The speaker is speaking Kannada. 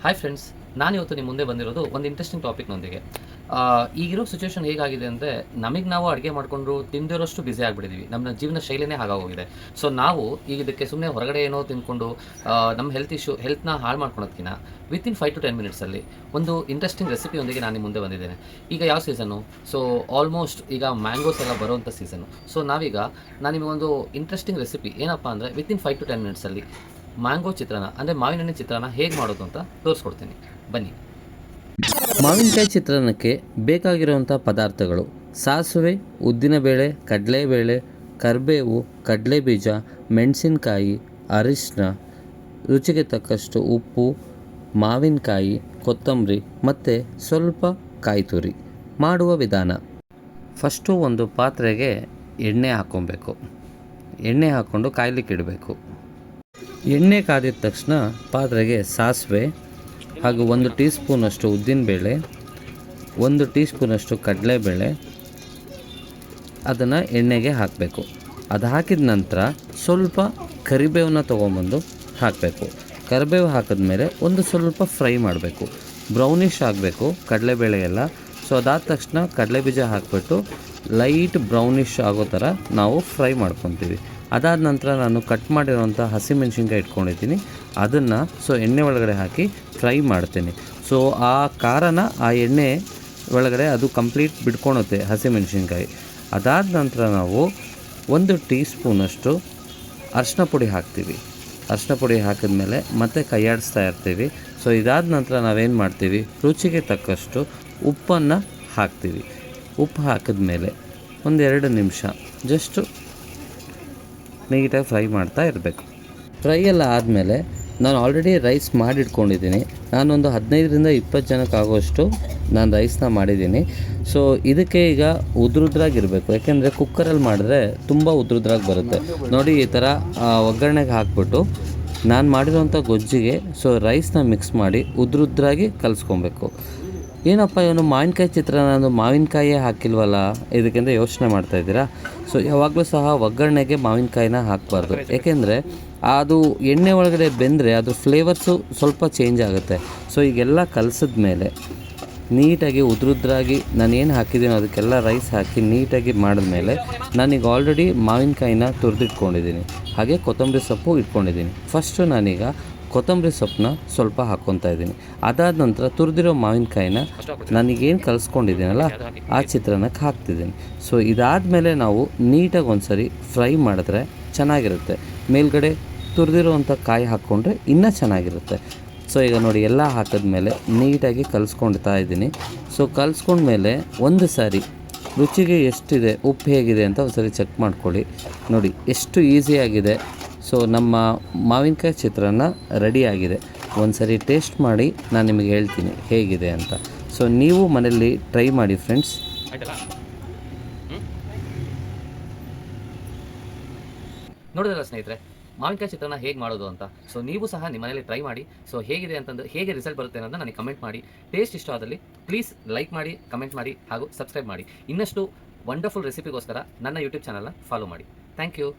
ಹಾಯ್ ಫ್ರೆಂಡ್ಸ್, ನಾನು ಇವತ್ತು ನಿಮ್ಮ ಮುಂದೆ ಬಂದಿರೋದು ಒಂದು ಇಂಟ್ರೆಸ್ಟಿಂಗ್ ಟಾಪಿಕ್ನೊಂದಿಗೆ. ಈಗಿರೋ ಸಿಚುವೇಶನ್ ಹೇಗಾಗಿದೆ ಅಂದರೆ, ನಮಗೆ ನಾವು ಅಡುಗೆ ಮಾಡಿಕೊಂಡು ತಿಂದಿರೋಷ್ಟು ಬ್ಯುಸಿ ಆಗಿಬಿಟ್ಟಿದ್ದೀವಿ. ನಮ್ಮ ಜೀವನ ಶೈಲಿನೇ ಹಾಗಾಗೋಗಿದೆ. ಸೊ ನಾವು ಈಗ ಇದಕ್ಕೆ ಸುಮ್ಮನೆ ಹೊರಗಡೆ ಏನೋ ತಿಂದ್ಕೊಂಡು ನಮ್ಮ ಹೆಲ್ತ್ನ ಹಾಳು ಮಾಡ್ಕೊಳೋದಕ್ಕಿಂತ ವಿತಿನ್ 5 to 10 ಮಿನಿಟ್ಸಲ್ಲಿ ಒಂದು ಇಂಟ್ರೆಸ್ಟಿಂಗ್ ರೆಸಿಪಿಯೊಂದಿಗೆ ನಾನು ನಿಮ್ಮ ಮುಂದೆ ಬಂದಿದ್ದೇನೆ. ಈಗ ಯಾವ ಸೀಸನ್ನು? ಸೊ ಆಲ್ಮೋಸ್ಟ್ ಈಗ ಮ್ಯಾಂಗೋಸ್ ಎಲ್ಲ ಬರುವಂಥ ಸೀಸನ್ನು. ಸೊ ನಾನು ನಿಮಗೊಂದು ಇಂಟ್ರೆಸ್ಟಿಂಗ್ ರೆಸಿಪಿ ಏನಪ್ಪ ಅಂದರೆ, ವಿತಿನ್ 5 to 10 ಮಿನಿಟ್ಸಲ್ಲಿ ಮ್ಯಾಂಗೋ ಚಿತ್ರಾನ್ನ ಅಂದರೆ ಮಾವಿನ ಹಣ್ಣಿನ ಚಿತ್ರಾನ್ನ ಹೇಗೆ ಮಾಡೋದು ಅಂತ ತೋರಿಸ್ಕೊಡ್ತೀನಿ, ಬನ್ನಿ. ಮಾವಿನಕಾಯಿ ಚಿತ್ರಾನ್ನಕ್ಕೆ ಬೇಕಾಗಿರುವಂಥ ಪದಾರ್ಥಗಳು: ಸಾಸಿವೆ, ಉದ್ದಿನಬೇಳೆ, ಕಡಲೆಬೇಳೆ, ಕರಿಬೇವು, ಕಡಲೆಬೀಜ, ಮೆಣಸಿನಕಾಯಿ, ಅರಿಶಿನ, ರುಚಿಗೆ ತಕ್ಕಷ್ಟು ಉಪ್ಪು, ಮಾವಿನಕಾಯಿ, ಕೊತ್ತಂಬರಿ ಮತ್ತು ಸ್ವಲ್ಪ ಕಾಯಿ ತುರಿ. ಮಾಡುವ ವಿಧಾನ: ಫಸ್ಟು ಒಂದು ಪಾತ್ರೆಗೆ ಎಣ್ಣೆ ಹಾಕ್ಕೊಬೇಕು. ಎಣ್ಣೆ ಹಾಕ್ಕೊಂಡು ಕಾಯ್ಲಿಕ್ಕೆ ಇಡಬೇಕು. ಎಣ್ಣೆ ಕಾದಿದ ತಕ್ಷಣ ಪಾತ್ರೆಗೆ ಸಾಸಿವೆ ಹಾಗೂ 1 ಟೀ ಸ್ಪೂನಷ್ಟು ಉದ್ದಿನಬೇಳೆ, 1 ಟೀ ಸ್ಪೂನಷ್ಟು ಕಡಲೆಬೇಳೆ ಅದನ್ನು ಎಣ್ಣೆಗೆ ಹಾಕಬೇಕು. ಅದು ಹಾಕಿದ ನಂತರ ಸ್ವಲ್ಪ ಕರಿಬೇವನ್ನ ತೊಗೊಂಬಂದು ಹಾಕಬೇಕು. ಕರಿಬೇವು ಹಾಕಿದ್ಮೇಲೆ ಒಂದು ಸ್ವಲ್ಪ ಫ್ರೈ ಮಾಡಬೇಕು. ಬ್ರೌನಿಷ್ ಆಗಬೇಕು ಕಡಲೆಬೇಳೆ ಎಲ್ಲ. ಸೊ ಅದಾದ ತಕ್ಷಣ ಕಡಲೆಬೀಜ ಹಾಕಿಬಿಟ್ಟು ಲೈಟ್ ಬ್ರೌನಿಷ್ ಆಗೋ ಥರ ನಾವು ಫ್ರೈ ಮಾಡ್ಕೊತೀವಿ. ಅದಾದ ನಂತರ ನಾನು ಕಟ್ ಮಾಡಿರೋಂಥ ಹಸಿಮೆಣ್ಸಿನ್ಕಾಯಿ ಇಟ್ಕೊಂಡಿದ್ದೀನಿ, ಅದನ್ನು ಎಣ್ಣೆ ಒಳಗಡೆ ಹಾಕಿ ಫ್ರೈ ಮಾಡ್ತೀನಿ. ಸೊ ಆ ಖಾರನ ಆ ಎಣ್ಣೆ ಒಳಗಡೆ ಅದು ಕಂಪ್ಲೀಟ್ ಬಿಟ್ಕೊಳುತ್ತೆ ಹಸಿಮೆಣ್ಸಿನ್ಕಾಯಿ. ಅದಾದ ನಂತರ ನಾವು 1 ಟೀ ಸ್ಪೂನಷ್ಟು ಅರಿಶಿನ ಪುಡಿ ಹಾಕ್ತೀವಿ. ಅರಿಶಿನ ಪುಡಿ ಹಾಕಿದ್ಮೇಲೆ ಮತ್ತೆ ಕೈಯಾಡಿಸ್ತಾ ಇರ್ತೀವಿ. ಸೊ ಇದಾದ ನಂತರ ನಾವೇನು ಮಾಡ್ತೀವಿ, ರುಚಿಗೆ ತಕ್ಕಷ್ಟು ಉಪ್ಪನ್ನು ಹಾಕ್ತೀವಿ. ಉಪ್ಪು ಹಾಕಿದ್ಮೇಲೆ 1-2 ನಿಮಿಷ ಜಸ್ಟು ನೀಟಾಗಿ ಫ್ರೈ ಮಾಡ್ತಾ ಇರಬೇಕು. ಫ್ರೈ ಎಲ್ಲ ಆದಮೇಲೆ ನಾನು ಆಲ್ರೆಡಿ ರೈಸ್ ಮಾಡಿಟ್ಕೊಂಡಿದ್ದೀನಿ. ನಾನೊಂದು 15ರಿಂದ 20 ಜನಕ್ಕಾಗುವಷ್ಟು ನಾನು ರೈಸ್ನ ಮಾಡಿದ್ದೀನಿ. ಸೊ ಇದಕ್ಕೆ ಈಗ ಉದ್ರುದ್ರಾಗಿರಬೇಕು, ಯಾಕೆಂದರೆ ಕುಕ್ಕರಲ್ಲಿ ಮಾಡಿದ್ರೆ ತುಂಬ ಉದ್ರುದ್ರಾಗಿ ಬರುತ್ತೆ. ನೋಡಿ, ಈ ಥರ ಒಗ್ಗರಣೆಗೆ ಹಾಕ್ಬಿಟ್ಟು ನಾನು ಮಾಡಿರೋಂಥ ಗೊಜ್ಜಿಗೆ ರೈಸ್ನ ಮಿಕ್ಸ್ ಮಾಡಿ ಉದ್ರುದ್ರಾಗಿ ಕಲಿಸ್ಕೊಬೇಕು. ಏನಪ್ಪ ಇವನು ಮಾವಿನಕಾಯಿ ಚಿತ್ರಾನ್ನ ಮಾವಿನಕಾಯೇ ಹಾಕಿಲ್ವಲ್ಲ ಇದಕ್ಕೆಂತ ಯೋಚನೆ ಮಾಡ್ತಾಯಿದ್ದೀರಾ? ಸೊ ಯಾವಾಗಲೂ ಸಹ ಒಗ್ಗರಣೆಗೆ ಮಾವಿನಕಾಯಿನ ಹಾಕಬಾರ್ದು, ಏಕೆಂದರೆ ಅದು ಎಣ್ಣೆ ಒಳಗಡೆ ಬೆಂದರೆ ಅದು ಫ್ಲೇವರ್ಸು ಸ್ವಲ್ಪ ಚೇಂಜ್ ಆಗುತ್ತೆ. ಸೊ ಈಗೆಲ್ಲ ಕಲಸಿದ್ಮೇಲೆ ನೀಟಾಗಿ ಉದ್ರುದ್ರಾಗಿ ನಾನು ಏನು ಹಾಕಿದ್ದೀನೋ ಅದಕ್ಕೆಲ್ಲ ರೈಸ್ ಹಾಕಿ ನೀಟಾಗಿ ಮಾಡಿದ್ಮೇಲೆ ನಾನೀಗ ಆಲ್ರೆಡಿ ಮಾವಿನಕಾಯಿನ ತುರಿದಿಟ್ಕೊಂಡಿದ್ದೀನಿ, ಹಾಗೆ ಕೊತ್ತಂಬರಿ ಸೊಪ್ಪು ಇಟ್ಕೊಂಡಿದ್ದೀನಿ. ಫಸ್ಟು ನಾನೀಗ ಕೊತ್ತಂಬರಿ ಸೊಪ್ಪನ್ನ ಸ್ವಲ್ಪ ಹಾಕ್ಕೊತಾ ಇದ್ದೀನಿ. ಅದಾದ ನಂತರ ತುರಿದಿರೋ ಮಾವಿನಕಾಯಿನ ನನಗೇನು ಕಲಿಸ್ಕೊಂಡಿದ್ದೀನಲ್ಲ ಆ ಚಿತ್ರಾನ್ನಕ್ಕೆ ಹಾಕ್ತಿದ್ದೀನಿ. ಸೊ ಇದಾದಮೇಲೆ ನಾವು ನೀಟಾಗಿ ಒಂದ್ಸರಿ ಫ್ರೈ ಮಾಡಿದ್ರೆ ಚೆನ್ನಾಗಿರುತ್ತೆ. ಮೇಲ್ಗಡೆ ತುರಿದಿರೋವಂಥ ಕಾಯಿ ಹಾಕ್ಕೊಂಡ್ರೆ ಇನ್ನೂ ಚೆನ್ನಾಗಿರುತ್ತೆ. ಸೊ ಈಗ ನೋಡಿ, ಎಲ್ಲ ಹಾಕಿದ್ಮೇಲೆ ನೀಟಾಗಿ ಕಲಿಸ್ಕೊಳ್ತಾ ಇದ್ದೀನಿ. ಸೊ ಕಲಿಸ್ಕೊಂಡ್ಮೇಲೆ ಒಂದು ಸಾರಿ ರುಚಿಗೆ ಎಷ್ಟಿದೆ, ಉಪ್ಪು ಹೇಗಿದೆ ಅಂತ ಒಂದು ಸರಿ ಚೆಕ್ ಮಾಡ್ಕೊಳ್ಳಿ. ನೋಡಿ ಎಷ್ಟು ಈಸಿಯಾಗಿದೆ. ಸೊ ನಮ್ಮ ಮಾವಿನಕಾಯಿ ಚಿತ್ರಾನ್ನ ರೆಡಿಯಾಗಿದೆ. ಒಂದು ಸರಿ ಟೇಸ್ಟ್ ಮಾಡಿ ನಾನು ನಿಮಗೆ ಹೇಳ್ತೀನಿ ಹೇಗಿದೆ ಅಂತ. ಸೊ ನೀವು ಮನೆಯಲ್ಲಿ ಟ್ರೈ ಮಾಡಿ ಫ್ರೆಂಡ್ಸ್. ನೋಡಿದ್ರಲ್ಲ ಸ್ನೇಹಿತರೆ, ಮಾವಿನಕಾಯಿ ಚಿತ್ರಾನ್ನ ಹೇಗೆ ಮಾಡೋದು ಅಂತ. ಸೊ ನೀವು ಸಹ ನಿಮ್ಮ ಮನೆಯಲ್ಲಿ ಟ್ರೈ ಮಾಡಿ. ಸೊ ಹೇಗಿದೆ ಅಂತಂದು, ಹೇಗೆ ರಿಸಲ್ಟ್ ಬರುತ್ತೆ ಅನ್ನೋದನ್ನ ನನಗೆ ಕಮೆಂಟ್ ಮಾಡಿ. ಟೇಸ್ಟ್ ಇಷ್ಟ ಆದಲ್ಲಿ ಪ್ಲೀಸ್ ಲೈಕ್ ಮಾಡಿ, ಕಮೆಂಟ್ ಮಾಡಿ ಹಾಗೂ ಸಬ್ಸ್ಕ್ರೈಬ್ ಮಾಡಿ. ಇನ್ನಷ್ಟು ವಂಡರ್ಫುಲ್ ರೆಸಿಪಿಗೋಸ್ಕರ ನನ್ನ ಯೂಟ್ಯೂಬ್ ಚಾನಲ್ನ ಫಾಲೋ ಮಾಡಿ. Thank you.